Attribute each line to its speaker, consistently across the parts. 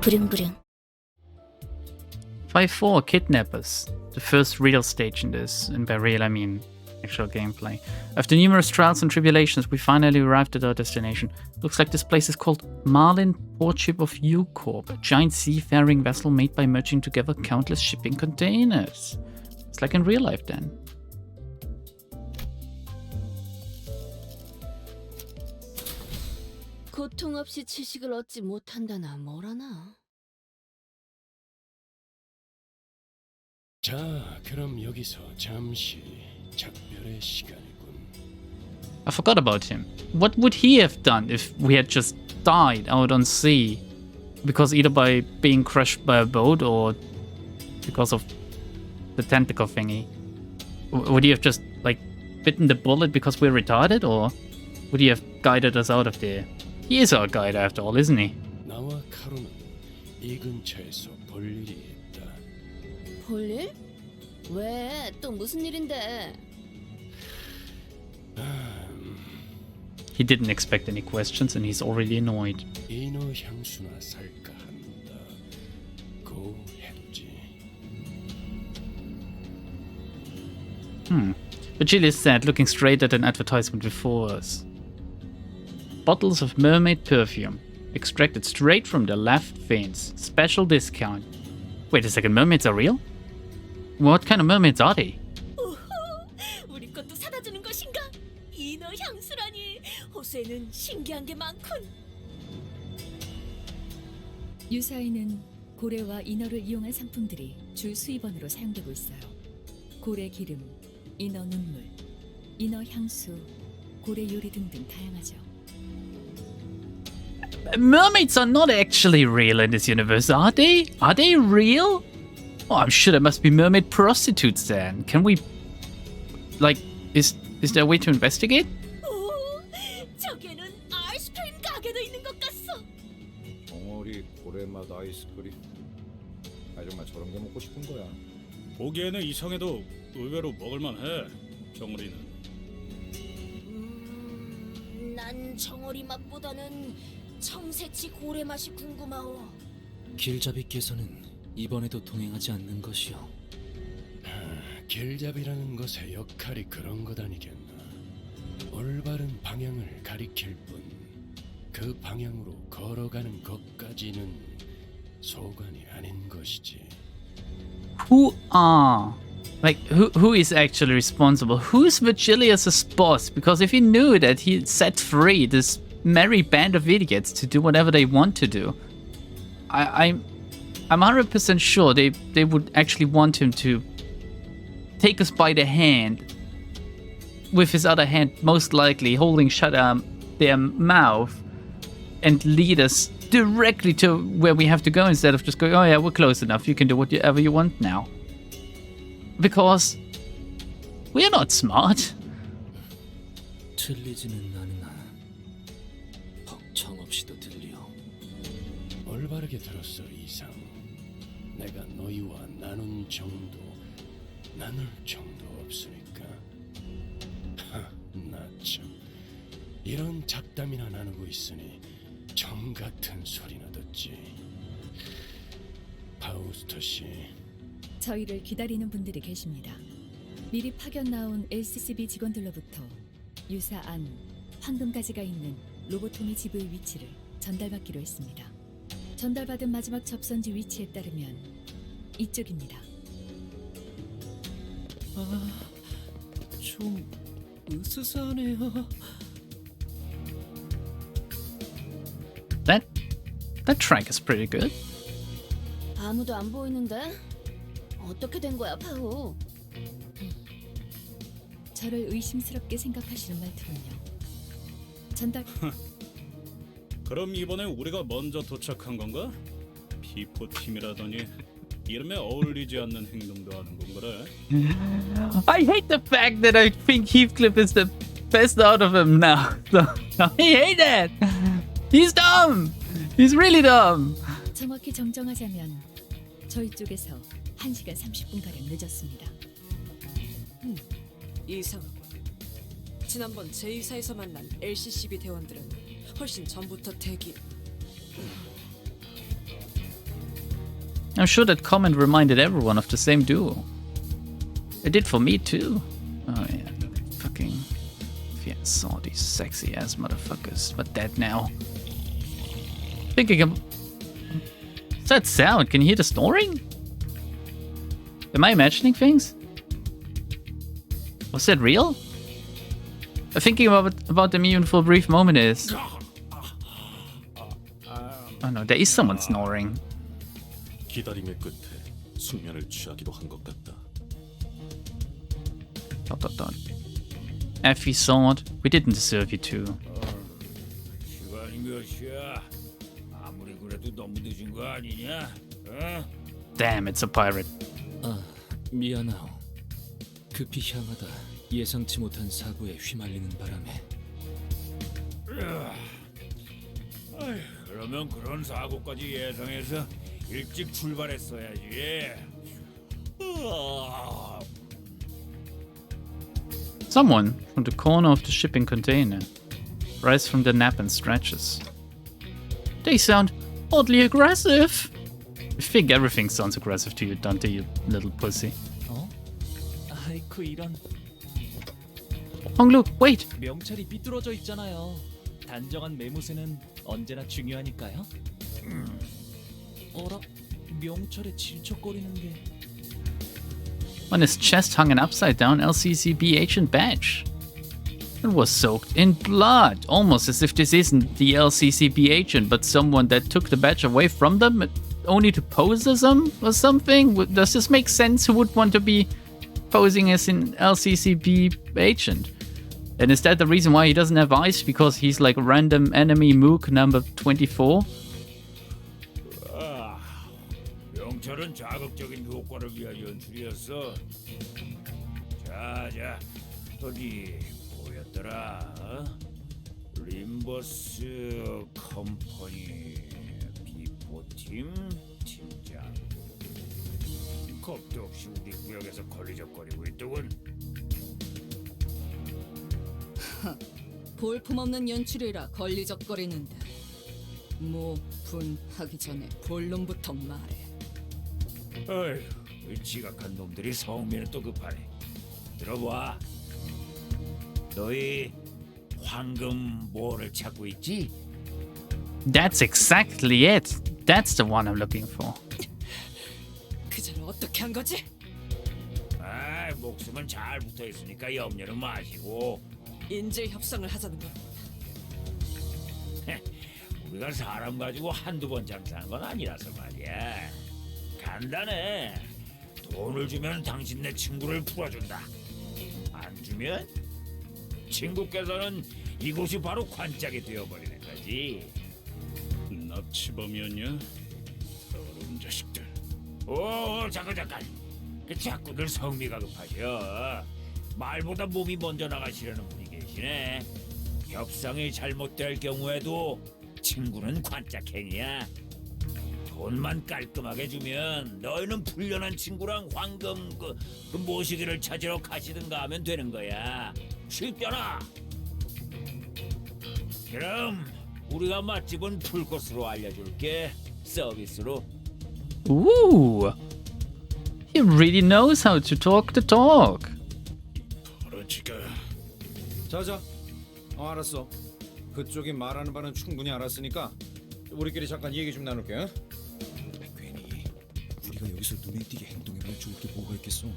Speaker 1: 부릉부릉.
Speaker 2: 5-4 Kidnappers. The first real stage in this, and by real I mean actual gameplay. After numerous trials and tribulations, we finally arrived at our destination. Looks like this place is called Marlin, Portship of U-Corp, a giant seafaring vessel made by merging together countless shipping containers. It's like in real life then.
Speaker 1: 고통 없이 지식을 얻지 못한다나 뭐라나.
Speaker 3: 자, 그럼 여기서 잠시 작별의 시간이군.
Speaker 2: I forgot about him. What would he have done if we had just died out on sea? Because either by being crushed by a boat or because of the tentacle thingy. Would he have just, like, bitten the bullet because we're retarded? Or would he have guided us out of there? He is our guide after all, isn't he?
Speaker 3: 나와 카로는 이 근처에서 볼 일이 있다.
Speaker 1: 볼일? 왜? 또 무슨 일인데?
Speaker 2: He didn't expect any questions and he's already annoyed.
Speaker 3: 이너 향수나 살까 한다. 고 해두지.
Speaker 2: Virgilius said, looking straight at an advertisement before us. Bottles of mermaid perfume, extracted straight from the left veins. Special discount. Wait a second, mermaids are real? What kind of mermaids are they?
Speaker 1: 우리 것도 사다 주는 것인가? 이너 향수라니. 호수에는 신기한 게 많군.
Speaker 4: 유사에는 고래와 인어를 이용한 상품들이 주 수입원으로 사용되고 있어요. 고래 기름, 인어 눈물, 인어 향수, 고래 요리 등등 다양하죠.
Speaker 2: Mermaids are not actually real in this universe, are they? Are they real? Oh, I'm sure there must be mermaid prostitutes then. Can we... Like, is there a way to investigate?
Speaker 1: 오, 저기에는 아이스크림 가게도 있는 것 같소.
Speaker 5: 덩어리 고래맛 아이스크림. 아 정말 저런 게 먹고 싶은 거야.
Speaker 6: 보기에는 이상해도 의외로 먹을만해. 정어리는.
Speaker 1: 난 정어리 맛보다는 청새치 고래 맛이 궁금하오.
Speaker 7: 길잡이께서는 이번에도 동행하지 않는 것이요.
Speaker 3: 길잡이라는 것의 역할이 그런 것 아니겠나. 올바른 방향을 가리킬 뿐 그 방향으로 걸어가는 것까지는 소관이 아닌 것이지.
Speaker 2: Who is actually responsible? Who's Virgilius' boss? Because if he knew that he set free this merry band of idiots to do whatever they want to do, I'm 100% sure they would actually want him to take us by the hand, with his other hand most likely holding shut their mouth, and lead us directly to where we have to go instead of just going, oh yeah, we're close enough, you can do whatever you want now. Because we're not smart.
Speaker 7: 틀리지는 않으나 벅청없이도 들려.
Speaker 3: 올바르게 들었어 이상. 내가 너희와 나눌 정도 없으니까. 나 참 이런 잡담이나 나누고 있으니 정 같은 소리나 듣지. 파우스터 씨.
Speaker 4: 저희를 기다리는 분들이 계십니다. 미리 파견 나온 LCCB 직원들로부터 유사 안 황금가지가 있는 로보토미 지부의 위치를 전달받기로 했습니다. 전달받은 마지막 접선지 위치에 따르면 이쪽입니다.
Speaker 7: 좀 으스스하네요.
Speaker 2: That track is pretty good.
Speaker 1: 아무도 안 보이는데? 어떻게 된 거야, 파우?
Speaker 4: 저를 의심스럽게 생각하시는 말투군요. 전달...
Speaker 6: 그럼 이번에 우리가 먼저 도착한 건가? 피포팀이라더니 이름에 어울리지 않는 행동도 하는 건 그래?
Speaker 2: I hate the fact that I think Heathcliff is the best out of them now. So, I hate that. He's dumb. He's really dumb.
Speaker 4: 정확히 정정하자면 저희 쪽에서 1시간 30분가량 늦었습니다.
Speaker 8: 이상하군. 지난번 제2사에서 만난 LCCB 대원들은 훨씬 전부터 대기.
Speaker 2: I'm sure that comment reminded everyone of the same duo. It did for me too. Oh yeah, fucking saw these sexy ass motherfuckers, but dead now. Thinking of... What's that sound? Can you hear the snoring? Am I imagining things? Was that real? Thinking about them even for a brief moment is... Oh no, there is someone snoring.
Speaker 3: 기다림의 끝에 숙면을 취하기도 한 것 같다.
Speaker 2: Dot dot dot. Effie sword, we didn't deserve you to.
Speaker 9: 시간이 몇 시야? 아무리 그래도 너무 늦은 거 아니냐? 어?
Speaker 2: Damn, it's a pirate.
Speaker 7: 아, 미안하오. 급히 향하다 예상치 못한 사고에 휘말리는 바람에.
Speaker 9: 그러면 그런 사고까지 예상해서 일찍 출발했어야지.
Speaker 2: Someone from the corner of the shipping container rise from their nap and stretches. They sound oddly aggressive. I think everything sounds aggressive to you, Dante, you little pussy.
Speaker 10: 어? 아이쿠 이런.
Speaker 2: Honglu, wait!
Speaker 10: 명찰이 삐뚤어져 있잖아요. 단정한 매무새는 언제나 중요하니까요. 어라? 명찰에 질척거리는 게...
Speaker 2: On his chest hung an upside-down LCCB agent badge. It was soaked in blood, almost as if this isn't the LCCB agent, but someone that took the badge away from them, only to pose as them or something. Does this make sense? Who would want to be posing as an LCCB agent? And is that the reason why he doesn't have eyes? Because he's like random enemy mook number 24?
Speaker 9: 명찰은 자극적인 효과를 위한 연출이었어. 자, 어디 보였더라? 림버스 컴퍼니 비포팀 팀장. 겁도 없이 우리 구역에서 걸리적거리고 있더군.
Speaker 8: 볼품없는 연출이라 걸리적거리는데 뭐 분하기 전에 본론부터 말해.
Speaker 9: 어휴, 지각한 놈들이 성미는 또 급하네. 들어봐. 너희 황금 뭐를 찾고 있지?
Speaker 2: That's exactly it. That's the one I'm looking for.
Speaker 8: 그자를 어떻게 한 거지?
Speaker 9: 목숨은 잘 붙어 있으니까 염려는 마시고.
Speaker 8: 인질 협상을 하자는 건
Speaker 9: 우리가 사람 가지고 한두 번 장사하는 건 아니라서 말이야. 간단해. 돈을 주면 당신 내 친구를 풀어준다. 안 주면 친구께서는 이곳이 바로 관짝이 되어버리는 거지.
Speaker 6: 납치범이었냐? 더러운 자식들.
Speaker 9: 오, 잠깐. 그 자꾸들 성미가 급하셔. 말보다 몸이 먼저 나가시려는 분이 계시네. 협상이 잘못될 경우에도 친구는 관짝행이야. 돈만 깔끔하게 주면 너희는 불련한 친구랑 황금 그 모시기를 찾으러 가시든가 하면 되는 거야. 쉽잖아. 그럼 우리가 맛집은 풀코스로 알려줄게. 서비스로.
Speaker 2: Ooh! He really knows how to talk the talk.
Speaker 6: 버러지가.
Speaker 5: 자자. 알았어. 그쪽이 말하는 바는 충분히 알았으니까 우리끼리 잠깐 얘기 좀 나눌게. 응?
Speaker 7: 괜히 우리가 여기서 눈에 띄게 행동해봐야 좋을 게 뭐가 있겠어.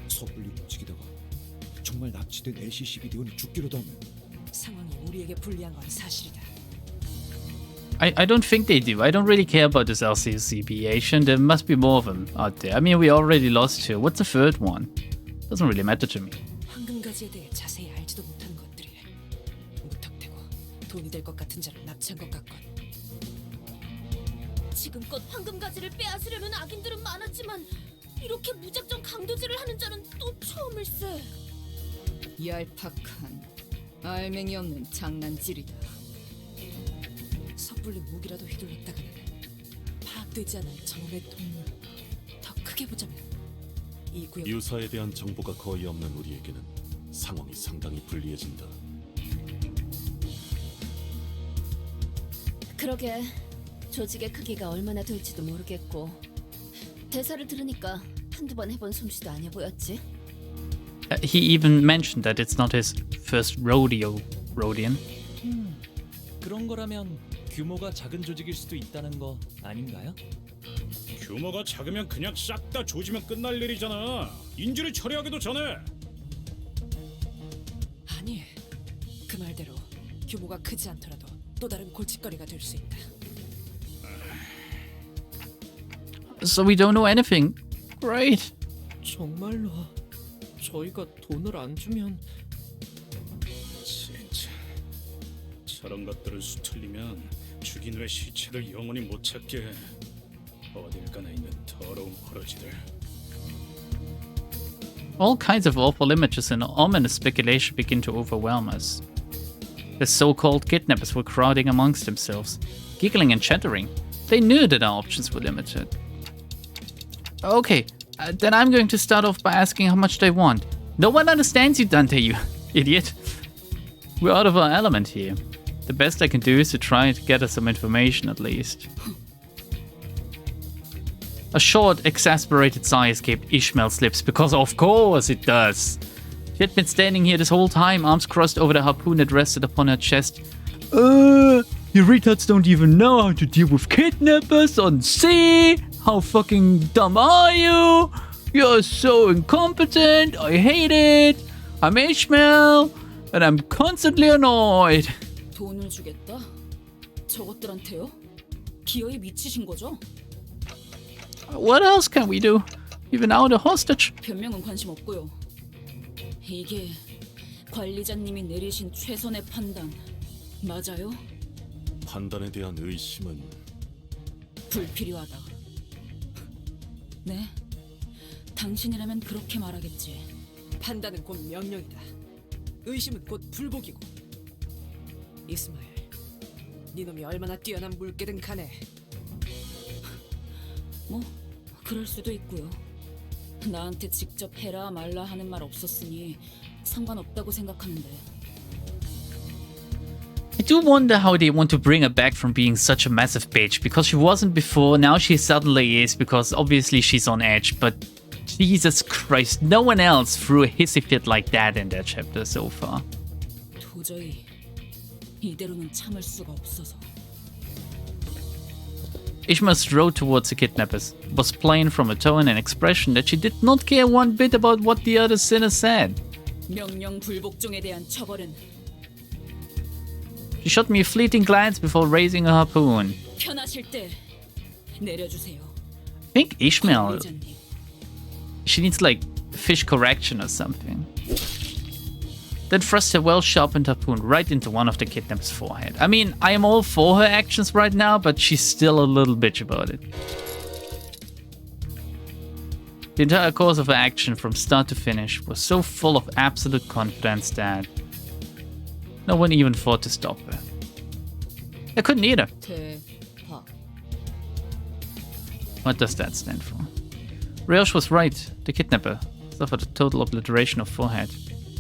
Speaker 7: 섣불리 움직이다가 정말 납치된 LCCB 대원이 죽기라도 하면.
Speaker 8: 상황이 우리에게 불리한 건 사실이다.
Speaker 2: I don't think they do. I don't really care about this LCCB agent. There must be more of them out there. I mean, we already lost two. What's the third one? Doesn't really matter to me.
Speaker 8: 황금가지에 대해 자세히 알지도 못하는 것들이 무턱대고 돈이 될 것 같은 자를 납치한 것 같군.
Speaker 1: 지금껏 황금가지를 빼앗으려는 악인들은 많았지만 이렇게 무작정 강도질을 하는 자는 또 처음일세.
Speaker 8: 얄팍한 알맹이 없는 장난질이다. 섣불리 무기라도 휘둘렀다가는 파악되지 않은 저놈의 동물. 더 크게 보자면 이 구역
Speaker 3: 유사에 대한 정보가 거의 없는 우리에게는 상황이 상당히 불리해진다.
Speaker 1: 그러게 조직의 크기가 얼마나 될지도 모르겠고 대사를 들으니까 한두 번 해본 솜씨도 아니어 보였지.
Speaker 2: He even mentioned that it's not his first rodeo, Rodian.
Speaker 10: 그런 거라면 규모가 작은 조직일 수도 있다는 거 아닌가요?
Speaker 6: 규모가 작으면 그냥 싹 다 조지면 끝날 일이잖아. 인지를 처리하기도 전에.
Speaker 8: 아니, 그 말대로 규모가 크지 않더라도 또 다른 골칫거리가 될 수 있다.
Speaker 2: So we don't know anything. Great.
Speaker 10: 정말로 저희가 돈을 안 주면
Speaker 6: 진짜 저런 것들을 수틀리면 죽인 후의 시체를 영원히 못 찾게 해. 어딜까나 있는 더러운 버러지들.
Speaker 2: All kinds of awful images and ominous speculation begin to overwhelm us. The so-called kidnappers were crowding amongst themselves, giggling and chattering. They knew that our options were limited. Okay, then I'm going to start off by asking how much they want. No one understands you, Dante, you idiot. We're out of our element here. The best I can do is to try to get us some information at least. A short, exasperated sigh escaped Ishmael's lips, because of course it does. She had been standing here this whole time, arms crossed over the harpoon that rested upon her chest. You retards don't even know how to deal with kidnappers on sea! How fucking dumb are you? You're so incompetent, I hate it! I'm Ishmael, and I'm constantly annoyed.
Speaker 1: 돈을 주겠다? 저것들한테요? 기어이 미치신 거죠?
Speaker 2: What else can we do? Even out a hostage?
Speaker 1: 변명은 관심 없고요. 이게 관리자님이 내리신 최선의 판단 맞아요?
Speaker 3: 판단에 대한 의심은
Speaker 1: 불필요하다. 네, 당신이라면 그렇게 말하겠지.
Speaker 8: 판단은 곧 명령이다. 의심은 곧 불복이고. 이스마엘, 네 놈이 얼마나 뛰어난 물개든 간에
Speaker 1: 뭐 그럴 수도 있고요. 나한테 직접 해라 말라 하는 말 없었으니 상관없다고 생각하는데.
Speaker 2: I do wonder how they want to bring her back from being such a massive bitch, because she wasn't before, now she suddenly is, because obviously she's on edge, but Jesus Christ, no one else threw a hissy fit like that in that chapter so far.
Speaker 1: 도저히 이대로는 참을 수가 없어서.
Speaker 2: Ishmael strode towards the kidnappers. It was plain from her tone and expression that she did not care one bit about what the other sinners said.
Speaker 1: 명령 불복종에 대한 처벌은
Speaker 2: She shot me a fleeting glance before raising her harpoon.
Speaker 1: 편하실 때 내려주세요.
Speaker 2: I think Ishmael,
Speaker 1: 관리자님.
Speaker 2: she needs like fish correction or something. Then thrust her well-sharpened harpoon right into one of the kidnappers' forehead. I mean, I am all for her actions right now, but she's still a little bitch about it. The entire course of her action from start to finish was so full of absolute confidence that no one even thought to stop her. I couldn't either.
Speaker 1: 대파.
Speaker 2: What does that stand for? Riosh was right. The kidnapper suffered a total obliteration of forehead.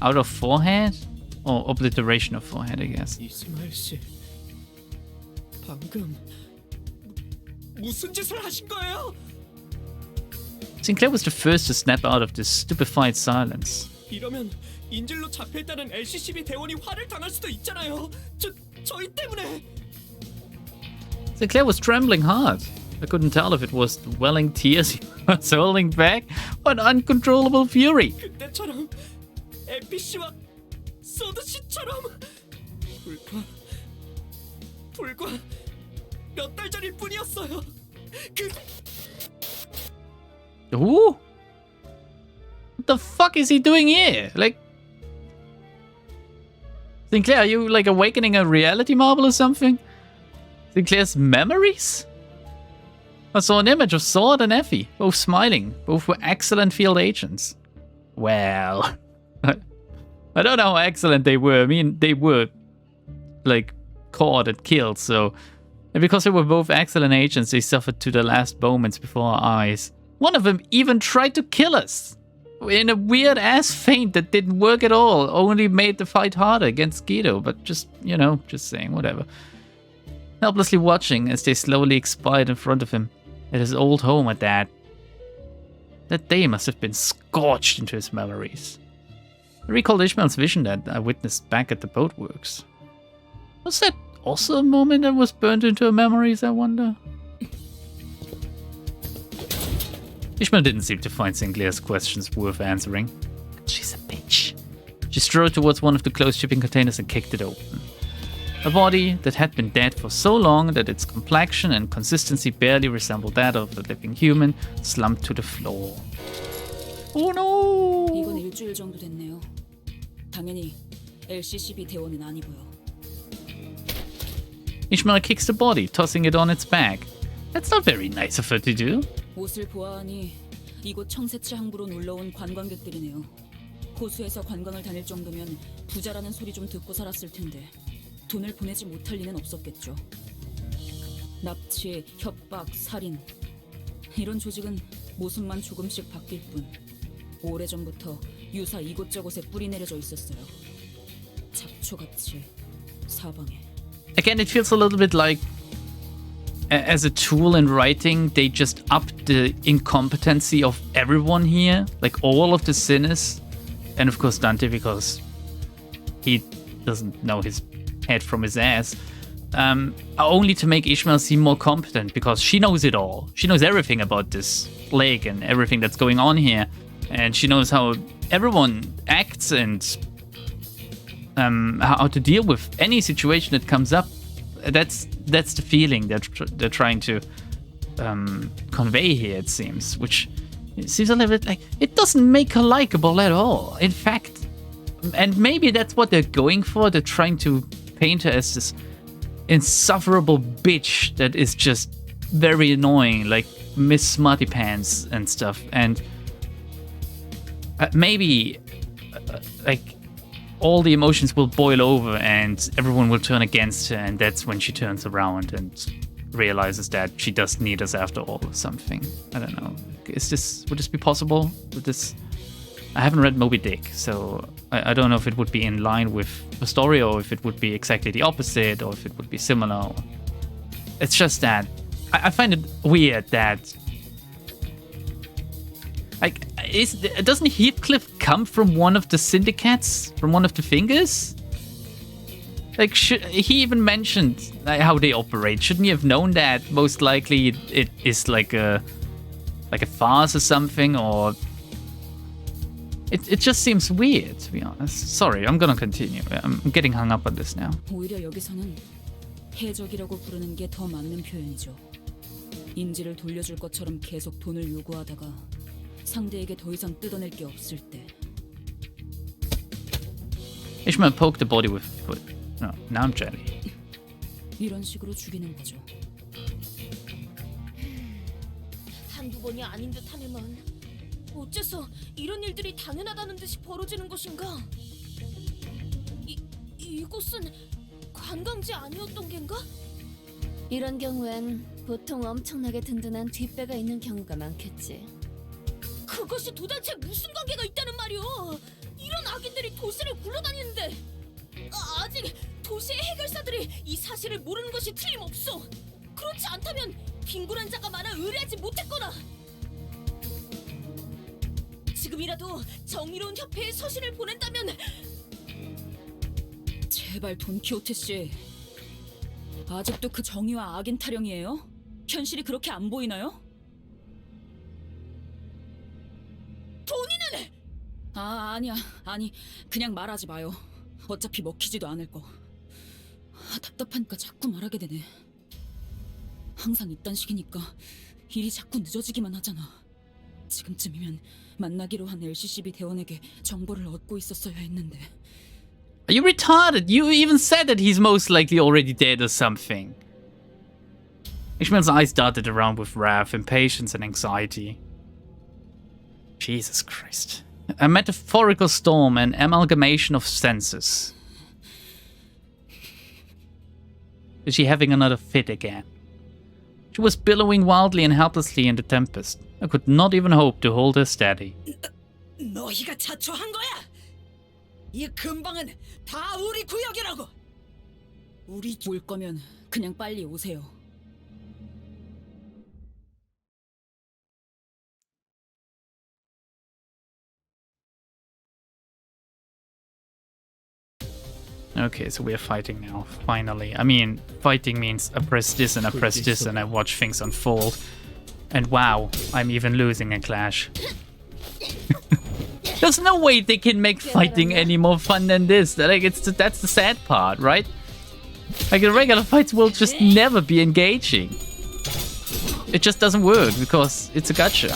Speaker 2: Out of forehead? Or obliteration of forehead, I guess.
Speaker 10: 이스마엘 씨 방금 무슨 짓을 하신 거예요?
Speaker 2: Sinclair was the first to snap out of this stupefied silence.
Speaker 10: 이러면 인질로 잡혀있다는 LCCB 대원이 화를 당할 수도 있잖아요. 저희 때문에.
Speaker 2: Sinclair was trembling hard. I couldn't tell if it was the welling tears he was holding back or an uncontrollable fury.
Speaker 10: 그때처럼 NPC와 소드 씨처럼 불과 몇 달 전일 뿐이었어요.
Speaker 2: Ooh? What the fuck is he doing here? Like, Sinclair, are you like awakening a reality marble or something? Sinclair's memories? I saw an image of Sword and Effie, both smiling. Both were excellent field agents. Well, I don't know how excellent they were. I mean, they were like caught and killed, so. And because they were both excellent agents, they suffered to the last moments before our eyes. One of them even tried to kill us in a weird ass feint that didn't work at all, only made the fight harder against Guido, but just, you know, just saying, whatever. helplessly watching as they slowly expired in front of him at his old home at that. That day must have been scorched into his memories. I recalled Ishmael's vision that I witnessed back at the boatworks. Was that also a moment that was burned into her memories, I wonder? Ishmael didn't seem to find Sinclair's questions worth answering. She's a bitch. She strode towards one of the closed shipping containers and kicked it open. A body that had been dead for so long that its complexion and consistency barely resembled that of a living human slumped to the floor. Oh no!
Speaker 1: 이건 일주일 정도 됐네요. 당연히 LCCB 대원은 아니고요.
Speaker 2: Ishmael kicks the body, tossing it on its back. That's not very nice of her to do.
Speaker 1: 옷을 보아하니 이곳 청새치 항구로 놀러온 관광객들이네요. 호수에서 관광을 다닐 정도면 부자라는 소리 좀 듣고 살았을 텐데 돈을 보내지 못할 리는 없었겠죠. 납치, 협박, 살인 이런 조직은 모습만 조금씩 바뀔 뿐 오래전부터 유사 이곳저곳에 뿌리 내려져 있었어요. 잡초같이 사방에.
Speaker 2: Again, it feels a little bit like as a tool in writing, they just upped the incompetency of everyone here, like all of the sinners, and of course Dante because he doesn't know his head from his ass, only to make Ishmael seem more competent because she knows it all. She knows everything about this lake and everything that's going on here, and she knows how everyone acts and how to deal with any situation that comes up. That's the feeling that they're trying to convey here, it seems, which seems a little bit like it doesn't make her likable at all. In fact, and maybe that's what they're going for. They're trying to paint her as this insufferable bitch that is just very annoying, like Miss Smarty Pants and stuff. And maybe like all the emotions will boil over and everyone will turn against her, and that's when she turns around and realizes that she does need us after all or something. I don't know. Would this be possible? I haven't read Moby Dick, so I don't know if it would be in line with the story or if it would be exactly the opposite or if it would be similar. It's just that I find it weird that like doesn't Heathcliff come from one of the syndicates, from one of the fingers? Like he even mentioned how they operate. Shouldn't he have known that? Most likely it is like a farce or something, or it just seems weird, to be honest. Sorry, I'm gonna continue. I'm getting hung up on this now.
Speaker 1: 오히려 여기서는 해적이라고 부르는 게 더 맞는 표현이죠. 인지를 돌려줄 것처럼 계속 돈을 요구하다가 상대에게 더 이상 뜯어낼 게 없을 때.
Speaker 2: Ishmael poked the body with his foot. No, now I'm jelly.
Speaker 1: 이런 식으로 죽이는 거죠.
Speaker 11: 한두 번이 아닌 듯하네만 어째서 이런 일들이 당연하다는 듯이 벌어지는 것인가? 이곳은 관광지 아니었던 겐가?
Speaker 12: 이런 경우엔 보통 엄청나게 든든한 뒷배가 있는 경우가 많겠지.
Speaker 11: 그것이 도대체 무슨 관계가 있다는 말이오? 이런 악인들이 도시를 굴러다니는데 아직 도시의 해결사들이 이 사실을 모르는 것이 틀림없어. 그렇지 않다면 빈곤한 자가 많아 의뢰하지 못했거나 지금이라도 정의로운 협회에 서신을 보낸다면.
Speaker 1: 제발 돈키호테 씨, 아직도 그 정의와 악인 타령이에요? 현실이 그렇게 안 보이나요?
Speaker 11: 돈이는!
Speaker 1: 아니 그냥 말하지 마요. 어차피 먹히지도 않을 거. 답답하니까 자꾸 말하게 되네. 항상 이딴 식이니까 일이 자꾸 늦어지기만 하잖아. 지금쯤이면 만나기로 한 LCCB 대원에게 정보를 얻고 있었어야 했는데.
Speaker 2: Are you retarded? You even said that he's most likely already dead or something. Ishmael's eyes darted around with wrath, impatience, and anxiety. Jesus Christ. A metaphorical storm, an amalgamation of senses. Is she having another fit again? She was billowing wildly and helplessly in the tempest. I could not even hope to hold her steady.
Speaker 8: 너희가 자초한 거야. 이 근방은 다 우리 구역이라고.
Speaker 1: 올 거면 그냥 빨리 오세요.
Speaker 2: Okay, so we're fighting now, finally. I mean, fighting means I press this and I press this and I watch things unfold. And wow, I'm even losing a clash. There's no way they can make fighting any more fun than this. Like, that's the sad part, right? Like, the regular fights will just never be engaging. It just doesn't work because it's a gacha.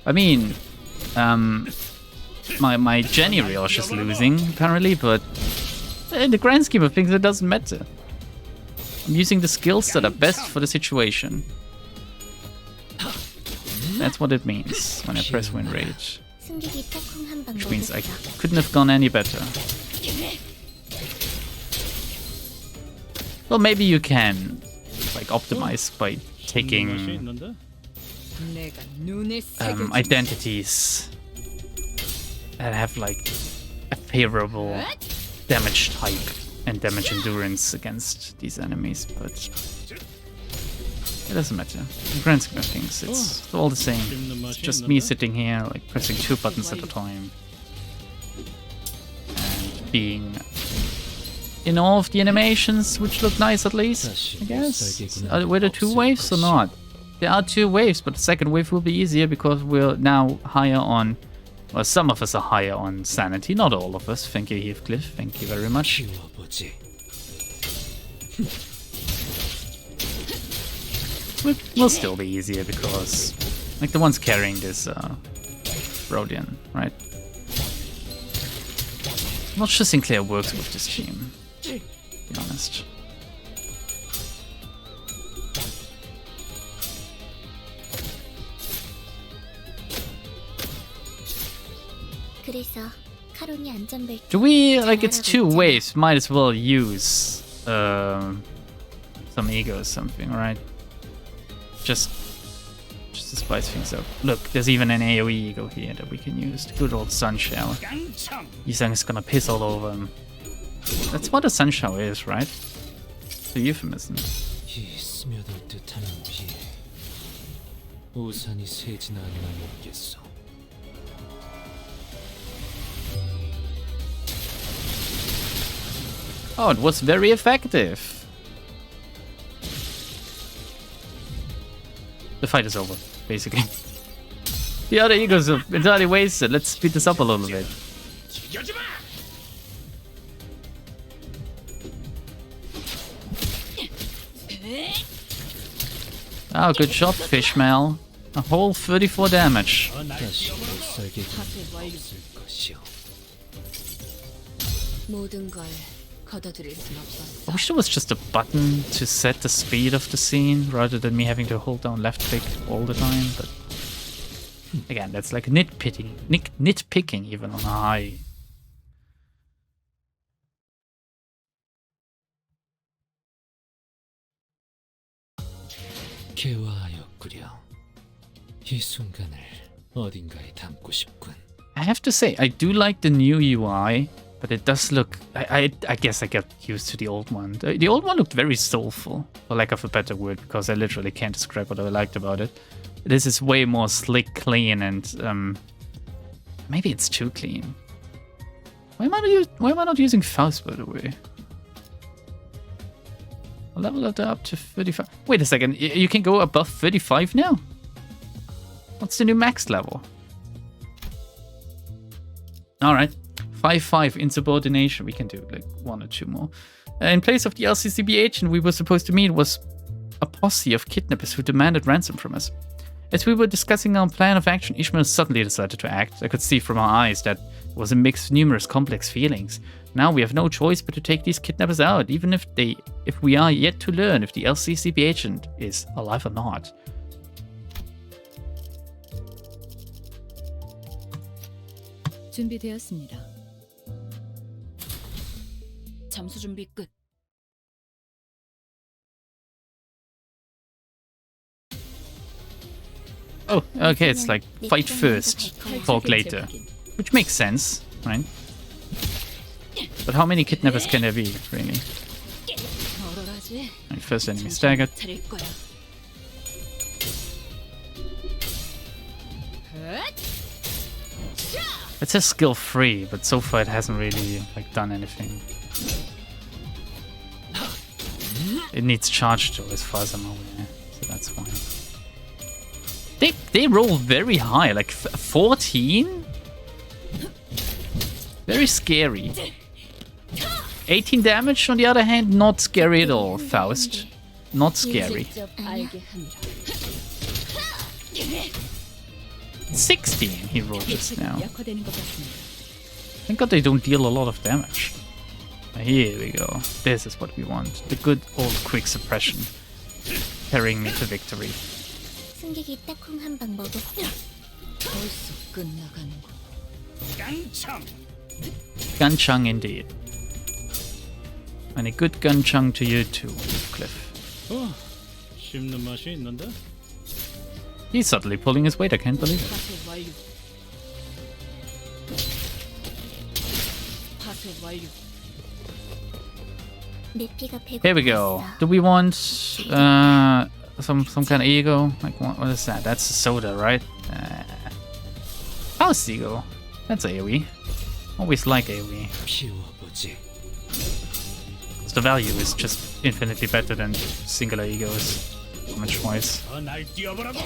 Speaker 2: I mean, my Jenny Riosh is losing, apparently, but in the grand scheme of things, it doesn't matter. I'm using the skills that are best for the situation. That's what it means when I press Wind Rage. Which means I couldn't have gone any better. Well, maybe you can, like, optimize by taking identities that have, like, a favorable damage type and damage endurance against these enemies, but it doesn't matter. In the grand scheme of things, it's all the same. It's just me sitting here, like, pressing 2 buttons at a time. And being in all of the animations, which look nice at least, I guess. Were there 2 waves or not? There are 2 waves, but the second wave will be easier because we're now higher on... Well, some of us are higher on sanity, not all of us. Thank you, Heathcliff. Thank you very much. Will still be easier because, like, the ones carrying this Rodian, right? I'm not sure Sinclair works with this team, to be honest. Do we, like, it's 2 waves, might as well use some ego or something, right? Just to spice things up. Look, there's even an AoE ego here that we can use. The good old Sun Shower. Yisang is gonna piss all over him. That's what a Sun Shower is, right? It's a euphemism. Oh, it was very effective. The fight is over, basically. The other egos are entirely wasted. Let's speed this up a little bit. Oh, good job, fishmael. A whole 34 damage. I wish there was just a button to set the speed of the scene rather than me having to hold down left click all the time, but again, that's like nitpicking even on a high. I have to say, I do like the new UI. But it does look... I guess I got used to the old one. The old one looked very soulful, for lack of a better word, because I literally can't describe what I liked about it. This is way more slick, clean, and maybe it's too clean. Why am I not using Faust, by the way? I'll level it up to 35. Wait a second, you can go above 35 now? What's the new max level? Alright. 5-5 insubordination. We can do like 1 or 2 more. In place of the LCCB agent we were supposed to meet was a posse of kidnappers who demanded ransom from us. As we were discussing our plan of action, Ishmael suddenly decided to act. I could see from our eyes that it was a mix of numerous complex feelings. Now we have no choice but to take these kidnappers out, even if we are yet to learn if the LCCB agent is alive or not.
Speaker 4: 준비되었습니다.
Speaker 1: 잠수 준비 끝.
Speaker 2: Oh, okay, it's like fight first, talk later. Which makes sense, right? But how many kidnappers can there be, really?
Speaker 1: 얼얼하지?
Speaker 2: Like, first enemy staggered.
Speaker 1: 차릴 거야.
Speaker 2: It says skill free, but so far it hasn't really like done anything. It needs charge though, as far as I'm aware, so that's fine. They roll very high, like 14? Very scary. 18 damage, on the other hand, not scary at all, Faust. Not scary. 16 he rolled just now.
Speaker 4: 약화되는 것 같습니다.
Speaker 2: Thank God they don't deal a lot of damage. Here we go. This is what we want. The good old quick suppression. Carrying me to victory.
Speaker 11: 승객이 딱콩 한 방 먹었어.
Speaker 1: 벌써 끝나가는군.
Speaker 9: 깡총.
Speaker 2: Gunchung indeed. And a good gunchung to you too, Cliff.
Speaker 6: 씹는 맛이 있는데?
Speaker 2: He's subtly pulling his weight, I can't believe it.
Speaker 1: 파쇄 완료. 파쇄 완료.
Speaker 11: 내 피가 배고팠어.
Speaker 2: Here we go. Do we want some kind of ego? Like what is that? That's a soda, right? How's ego? That's AoE. Always like AoE.
Speaker 7: 피워보지.
Speaker 2: So the value is just infinitely better than singular egos, damage-wise.
Speaker 9: 날 뛰어보라고.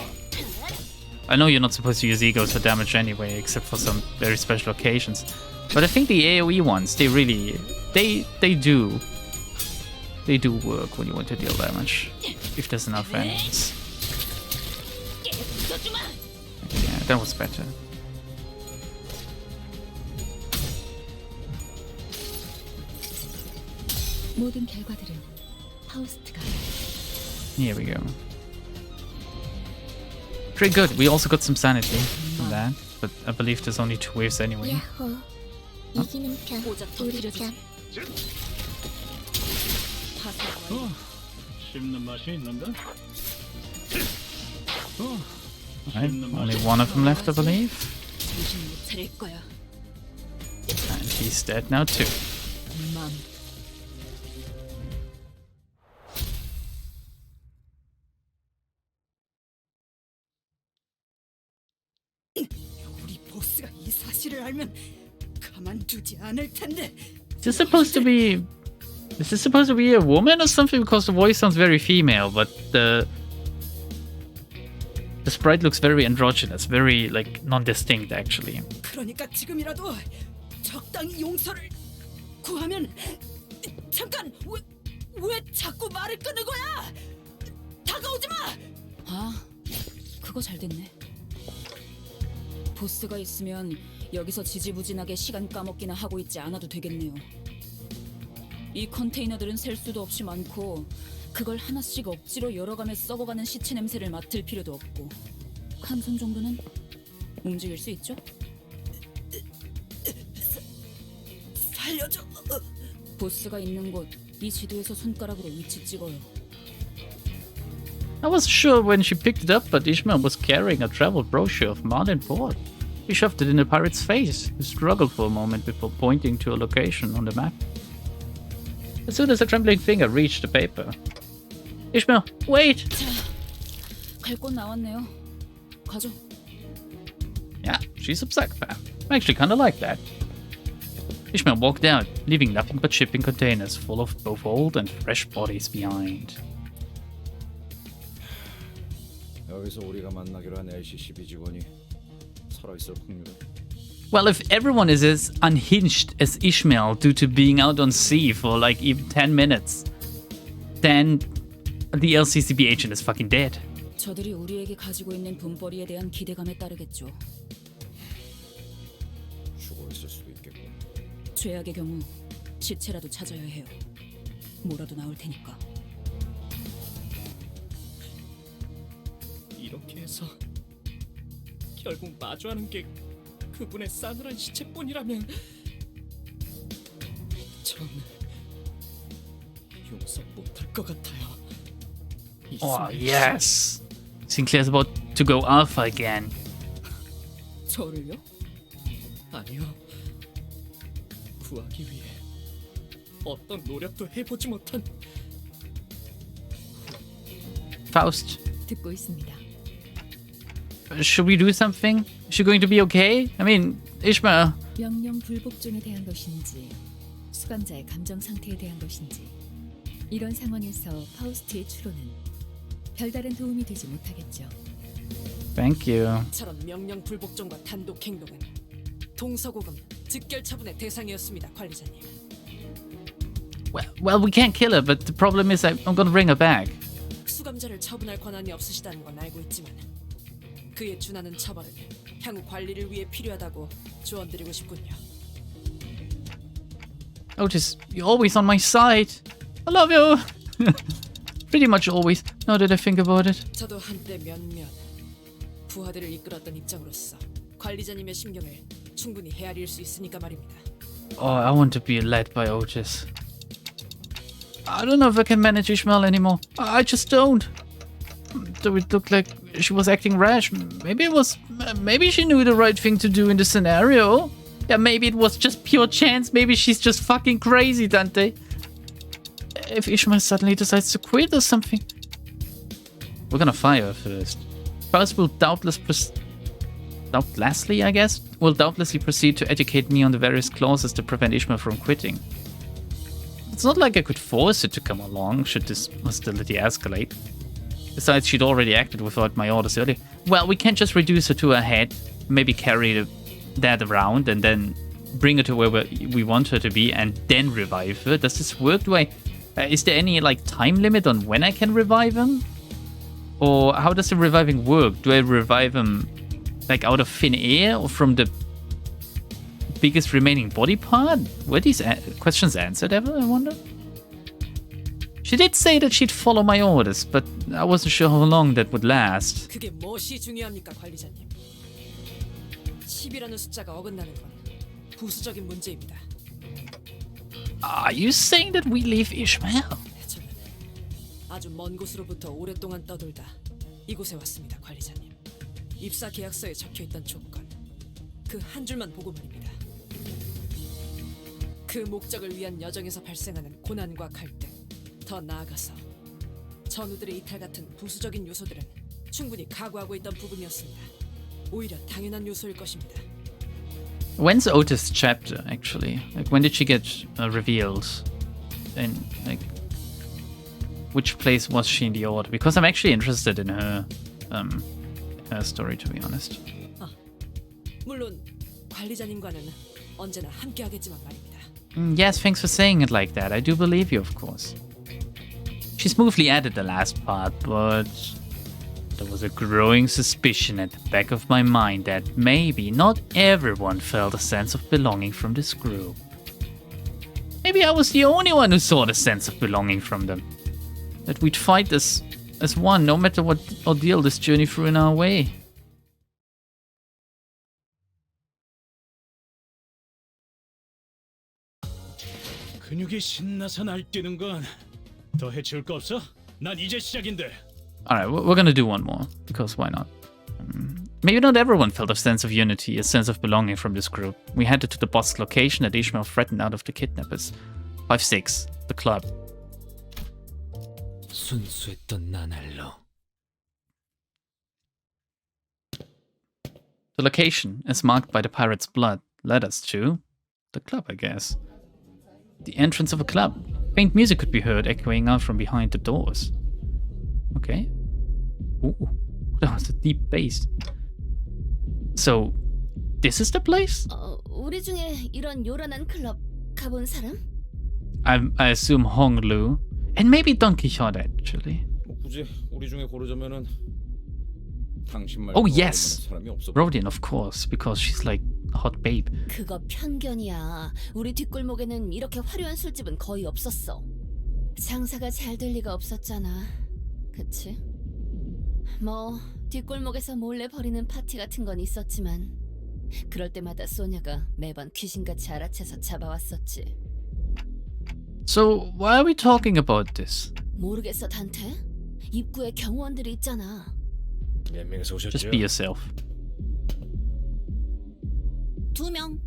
Speaker 2: I know you're not supposed to use egos for damage anyway, except for some very special occasions. But I think the AoE ones, they really, they do work when you want to deal damage, if there's enough enemies. Yeah, that was better.
Speaker 4: 모든 결과들은 파우스트가
Speaker 2: Here we go. Pretty good. We also got some sanity from that, but I believe there's only 2 waves anyway.
Speaker 11: 야호. 이기는 편, 우리 편.
Speaker 1: 파쇄 완료.
Speaker 6: 씹는 맛이 있는데?
Speaker 2: Right, only one of them left, I believe.
Speaker 1: 정신 못 차릴 거야.
Speaker 2: And he's dead now too.
Speaker 1: 맘.
Speaker 8: 우리 보스가 이 사실을 알면 가만두지 않을 텐데.
Speaker 2: Is this supposed to be a woman or something? Because the voice sounds very female, but the sprite looks very androgynous, very like non-distinct actually.
Speaker 8: 그러니까 지금이라도 적당히 용서를 구하면. 잠깐, 왜 자꾸 말을 끊는 거야? 다가오지 마.
Speaker 1: 아, 그거 잘 됐네. 보스가 있으면 여기서 지지부진하게 시간 까먹기나 하고 있지 않아도 되겠네요. 이 컨테이너들은 셀 수도 없이 많고 그걸 하나씩 억지로 열어가며 썩어가는 시체 냄새를 맡을 필요도 없고 한 손 정도는 움직일 수 있죠?
Speaker 8: 살려줘.
Speaker 1: 보스가 있는 곳, 이 지도에서 손가락으로 위치 찍어요.
Speaker 2: I wasn't sure when she picked it up, but Ishmael was carrying a travel brochure of Marlin port. He shoved it in the pirate's face. He struggled for a moment before pointing to a location on the map. As soon as a trembling finger reached the paper. Ishmael, wait!
Speaker 1: 자, 갈 곳 나왔네요. 가죠.
Speaker 2: Yeah, she's a psychopath. I actually kinda like that. Ishmael walked out, leaving nothing but shipping containers full of both old and fresh bodies behind.
Speaker 5: 여기서 우리가 만나기로 한 LC12 직원이 살아있을 확률은
Speaker 2: Well, if everyone is as unhinged as Ishmael due to being out on sea for like even 10 minutes, then the LCCB agent is fucking dead.
Speaker 1: 저들이 우리에게 가지고 있는 돈벌이에 대한 기대감에 따르겠죠.
Speaker 5: 죽어 있을 수도 있겠고.
Speaker 1: 죄악의 경우 시체라도 찾아야 해요. 뭐라도 나올 테니까.
Speaker 10: 이렇게 해서 결국 마주하는 게 그분의 싸늘한 시체뿐이라면 전 용서 못할 것 같아요.
Speaker 2: Oh, yes! Sinclair's about to go alpha again.
Speaker 10: 저를요? 아니요. 구하기 위해 어떤 노력도 해보지 못한
Speaker 2: Faust,
Speaker 4: 듣고 있습니다.
Speaker 2: should we do something? Is she going to be okay? I mean, Ishmael.
Speaker 4: 명령 불복종에 대한 것인지 수감자의 감정 상태에 대한 것인지 이런 상황에서 파우스트의 추론은 별다른 도움이 되지 못하겠죠.
Speaker 2: Thank you.
Speaker 8: 이처럼 명령 불복종과 단독 행동은 동서고금 즉결 처분의 대상이었습니다, 관리자님.
Speaker 2: Well, we can't kill her, but the problem is I'm gonna bring her back.
Speaker 8: 수감자를 처분할 권한이 없으시다는 건 알고 있지만 그에 준하는 처벌은 향후 관리를 위해 필요하다고 조언드리고 싶군요.
Speaker 2: Otis, you're always on my side. I love you. Pretty much always, now that I think about it.
Speaker 8: 저도 한때 몇몇 부하들을 이끌었던 입장으로서 관리자님의 심경을 충분히 헤아릴 수 있으니까 말입니다.
Speaker 2: Oh, I want to be led by Otis. I don't know if I can manage Ishmael anymore. I just don't. Though it looked like she was acting rash. Maybe she knew the right thing to do in the scenario. Yeah, maybe it was just pure chance. Maybe she's just fucking crazy, Dante. If Ishmael suddenly decides to quit or something. We're gonna fire her first. Faust will doubtlessly, I guess, will doubtlessly proceed to educate me on the various clauses to prevent Ishmael from quitting. It's not like I could force her to come along should this hostility escalate. Besides, she'd already acted without my orders earlier. Well, we can't just reduce her to her head, maybe carry that around and then bring her to where we want her to be and then revive her. Does this work? Is there any like time limit on when I can revive him? Or how does the reviving work? Do I revive him like out of thin air or from the biggest remaining body part? Were these questions answered ever, I wonder? She did say that she'd follow my orders, but I wasn't sure how long that would last.
Speaker 8: 그게 무엇이 중요합니까, 관리자님? 10이라는 숫자가 어긋나는 건 부수적인 문제입니다.
Speaker 2: Are you saying that we leave Ishmael?
Speaker 8: 저는 아주 먼 곳으로부터 오랫동안 떠돌다 이곳에 왔습니다, 관리자님. 입사 계약서에 적혀있던 조건, 그 한 줄만 보고 말입니다. 그 목적을 위한 여정에서 발생하는 고난과 갈등, 더 나아가서 전우들의 이탈 같은 부수적인 요소들은 충분히 각오하고 있던 부분이었습니다. 오히려 당연한 요소일 것입니다.
Speaker 2: When's Otis' chapter, actually? Like, when did she get revealed? And, like, which place was she in the order? Because I'm actually interested in her story, to be honest.
Speaker 8: 물론 관리자님과는 언제나 함께하겠지만 말입니다.
Speaker 2: Yes, thanks for saying it like that. I do believe you, of course. She smoothly added the last part, but there was a growing suspicion at the back of my mind that maybe not everyone felt a sense of belonging from this group. Maybe I was the only one who saw the sense of belonging from them. That we'd fight this as one, no matter what ordeal this journey threw in our way.
Speaker 6: 근육이 신나서 날뛰는 건 더 해치울 거 없어? 난 이제 시작인데.
Speaker 2: Alright, we're gonna do one more, because why not? Maybe not everyone felt a sense of unity, a sense of belonging from this group. We headed to the boss location that Ishmael threatened out of the kidnappers. 5-6, the club.
Speaker 10: 순수했던 나날로.
Speaker 2: The location, as marked by the pirate's blood, led us to the club, I guess. The entrance of a club. Faint music could be heard echoing out from behind the doors. Okay. Ooh, that was a deep bass. So, this is the place?
Speaker 12: 우리 중에 이런 요란한 클럽 가본 사람?
Speaker 2: I assume Hong Lu. And maybe Don Quixote, actually.
Speaker 5: 굳이 우리 중에 고르자면은 당신 말고
Speaker 2: Oh, yes.
Speaker 5: 사람이 없어.
Speaker 2: Rodian, of course, because she's like a hot babe.
Speaker 12: 그거 편견이야. 우리 뒷골목에는 이렇게 화려한 술집은 거의 없었어. 장사가 잘 될 리가 없었잖아. 그치? 뭐 뒷골목에서 몰래 벌이는 파티 같은 건 있었지만 그럴 때마다 소녀가 매번 귀신같이 알아채서 잡아왔었지.
Speaker 2: So, why are we talking about this?
Speaker 12: 모르겠어, 단테? 입구에 경호원들이 있잖아.
Speaker 3: 몇 명에서 오셨죠?
Speaker 2: Just be yourself.
Speaker 11: 2명.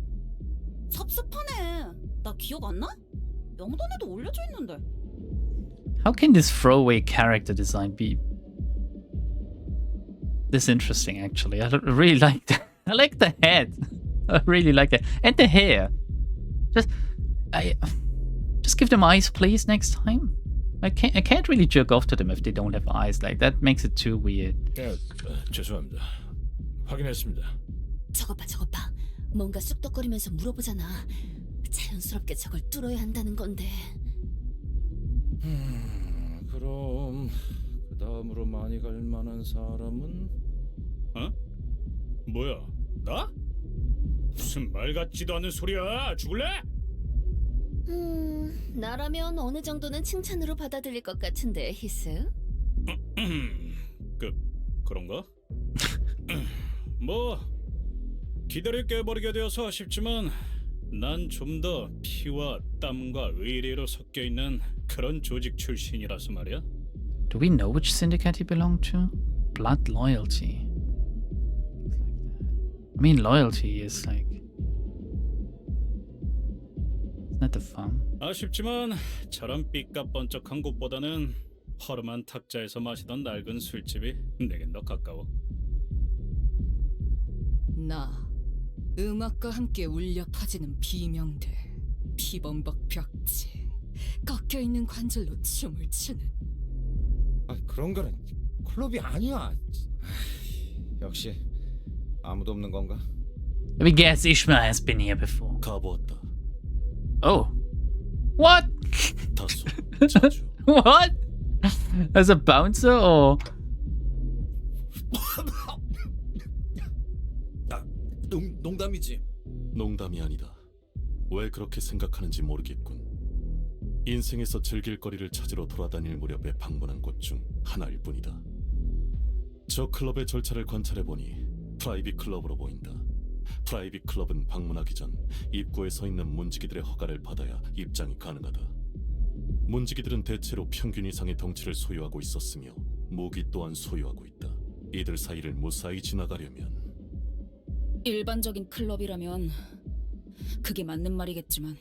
Speaker 11: 섭섭하네. 나 기억 안 나?
Speaker 1: 명단에도 올려져 있는데.
Speaker 2: How can this throwaway character design be this interesting? Actually, I really like that. I like the head. I really like it, and the hair. Just give them eyes, please, next time. I can't really jerk off to them if they don't have eyes. Like that makes it too weird.
Speaker 3: 죄송합니다. 확인했습니다.
Speaker 12: 저것 봐. 뭔가 쑥덕거리면서 물어보잖아. 자연스럽게 저걸 뚫어야 한다는 건데.
Speaker 5: 그럼 그 다음으로 많이 갈 만한 사람은?
Speaker 6: 어? 뭐야? 나? 무슨 말 같지도 않은 소리야. 죽을래?
Speaker 12: 나라면 어느 정도는 칭찬으로 받아들일 것 같은데, 히스?
Speaker 6: 그런가? 뭐 기다릴 깨버리게 되어서 아쉽지만 난 좀 더 피와 땀과 의리로 섞여 있는 그런 조직 출신이라서 말이야.
Speaker 2: Do we know which syndicate he belonged to? Blood loyalty. I mean, loyalty is like. It's not the fun.
Speaker 6: 아쉽지만 저런 삐까번쩍한 곳보다는 허름한 탁자에서 마시던 낡은 술집이 내겐 더 가까워.
Speaker 8: 나 음악과 함께 울려 퍼지는 비명들, 피범벅 벽지, 꺾여있는 관절로 춤을 추는.
Speaker 5: 그런 거는 클럽이 아니야. 역시 아무도 없는 건가?
Speaker 2: Let me guess, Ishmael has been here before.
Speaker 3: 가보았다.
Speaker 2: Oh. What?
Speaker 3: 다소 자주.
Speaker 2: What? As a bouncer or?
Speaker 7: 농담이지.
Speaker 3: 농담이 아니다. 왜 그렇게 생각하는지 모르겠군. 인생에서 즐길 거리를 찾으러 돌아다닐 무렵에 방문한 곳 중 하나일 뿐이다. 저 클럽의 절차를 관찰해보니 프라이빗 클럽으로 보인다. 프라이빗 클럽은 방문하기 전 입구에 서 있는 문지기들의 허가를 받아야 입장이 가능하다. 문지기들은 대체로 평균 이상의 덩치를 소유하고 있었으며 무기 또한 소유하고 있다. 이들 사이를 무사히 지나가려면
Speaker 1: 일반적인 클럽이라면 그게 맞는 말이겠지만.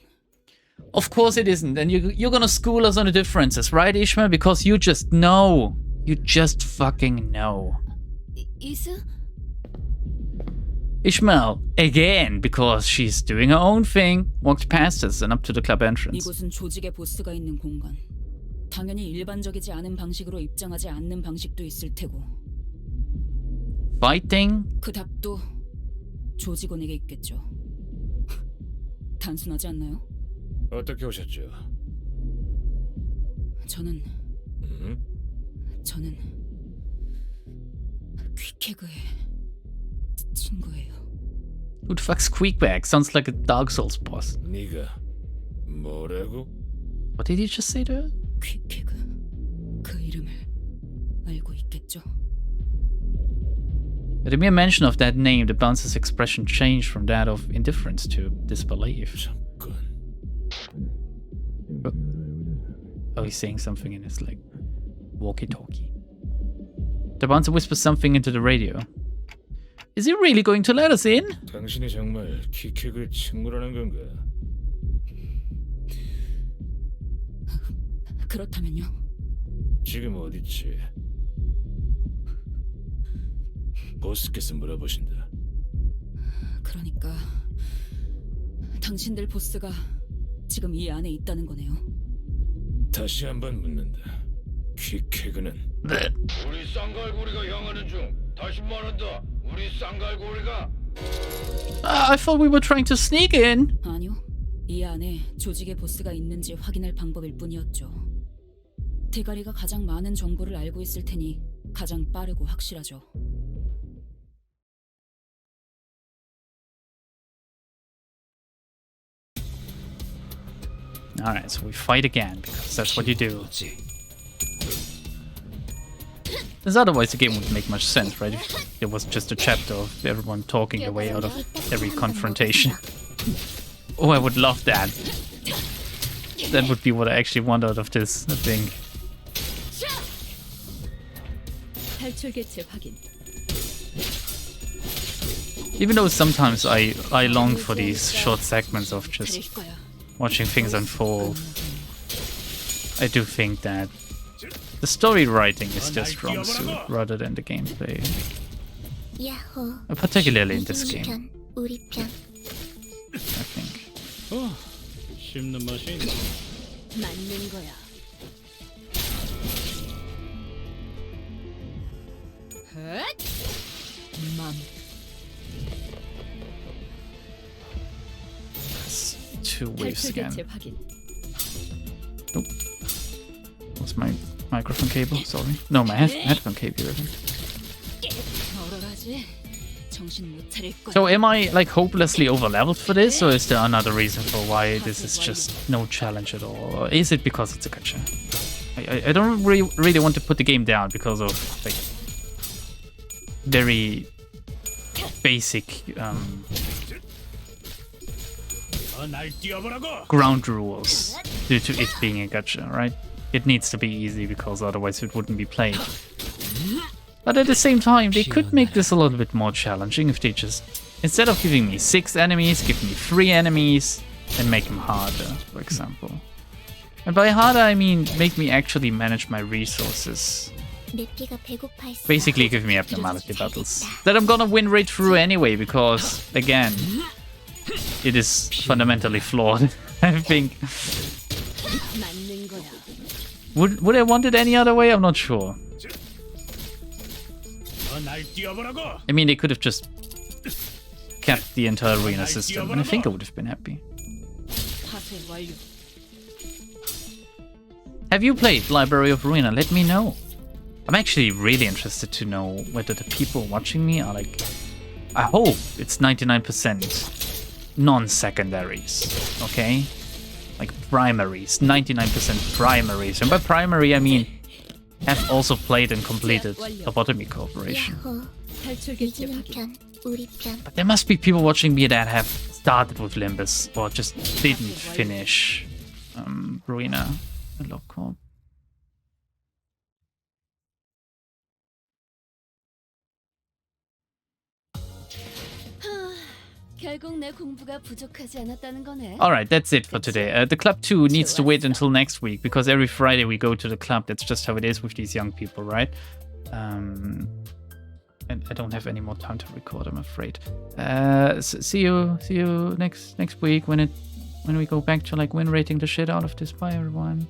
Speaker 2: Of course it isn't. And you're gonna school us on the differences, right, Ishmael? Because you just know. You just fucking know.
Speaker 12: 이스?
Speaker 2: Ishmael, again, because she's doing her own thing, walked past us and up to the club entrance.
Speaker 1: 이곳은 조직의 보스가 있는 공간. 당연히 일반적이지 않은 방식으로 입장하지 않는 방식도 있을 테고.
Speaker 2: Fighting?
Speaker 1: 그 답도 조직원에게 있겠죠. 단순하지 않나요?
Speaker 3: 어떻게 오셨죠?
Speaker 1: 저는 퀵해그의 친구예요.
Speaker 2: Who the fuck's Quickback? Sounds like a Dark Souls boss.
Speaker 3: 네가 뭐라고?
Speaker 2: What did he just say to her?
Speaker 1: 퀵해그 그 이름을 알고 있겠죠?
Speaker 2: At the mere mention of that name, the bouncer's expression changed from that of indifference to disbelief.
Speaker 3: 잠깐.
Speaker 2: Oh, he's saying something in his like walkie-talkie. The bouncer whispers something into the radio. Is he really going to let us in?
Speaker 3: 당신이 정말 킥킥의 친구라는 건가?
Speaker 1: 그렇다면요.
Speaker 3: 지금 어디지? 보스께서 물어보신다.
Speaker 1: 그러니까 당신들 보스가 지금 이 안에 있다는 거네요.
Speaker 3: 다시 한번 묻는다. 퀵해그는 우리 쌍갈고리가 향하는 중. 다시 말한다. 우리 쌍갈고리가
Speaker 2: I thought we were trying to sneak in.
Speaker 1: 아니요. 이 안에 조직의 보스가 있는지 확인할 방법일 뿐이었죠. 대가리가 가장 많은 정보를 알고 있을 테니 가장 빠르고 확실하죠.
Speaker 2: Alright, so we fight again, because that's what you do. Since otherwise the game wouldn't make much sense, right? If it was just a chapter of everyone talking their way out of every confrontation. Oh, I would love that. That would be what I actually want out of this, I think.
Speaker 4: 탈출 개체 확인.
Speaker 2: Even though sometimes I long for these short segments of just watching things unfold. I do think that the story writing is their strong suit rather than the gameplay. Particularly in this game, I think.
Speaker 6: 씹는 맛이 있네.
Speaker 12: 맞는 거야.
Speaker 8: 맘.
Speaker 2: Two waves
Speaker 4: 탈출
Speaker 2: again.
Speaker 4: 개체 확인.
Speaker 2: Nope. What's my microphone cable? Sorry. No, my headphone cable. I think.
Speaker 1: 얼얼하지? 정신 못 차릴 거야.
Speaker 2: So am I like hopelessly overleveled for this, or is there another reason for why this is just no challenge at all? Or is it because it's a gacha? I don't really want to put the game down because of like very basic
Speaker 9: 날 뛰어보라고.
Speaker 2: ground rules due to it being a gacha, right? It needs to be easy because otherwise it wouldn't be played. But at the same time, they could make this a little bit more challenging if they just, instead of giving me 6 enemies, give me 3 enemies and make them harder, for example. And by harder, I mean make me actually manage my resources. Basically give me abnormality battles that I'm gonna win right through anyway, because, again, it is fundamentally flawed, I think. Would I want it any other way? I'm not sure. I mean, they could have just kept the entire arena system, and I think I would have been happy. Have you played Library of Ruina? Let me know. I'm actually really interested to know whether the people watching me are like... I hope it's 99% non-secondaries, okay? Like primaries, 99% primaries. And by primary, I mean have also played and completed Lobotomy Corporation.
Speaker 4: 탈출 개체 확인.
Speaker 2: But there must be people watching me that have started with Limbus or just didn't finish Ruina and Love Corp.
Speaker 12: 결국 내 공부가 부족하지 않았다는 거네.
Speaker 2: Alright, that's it for today. The Club 2 needs to wait until next week, because every Friday we go to the club. That's just how it is with these young people, right? And I don't have any more time to record, I'm afraid. See you next week when we go back to like win rating the shit out of this. Bye everyone.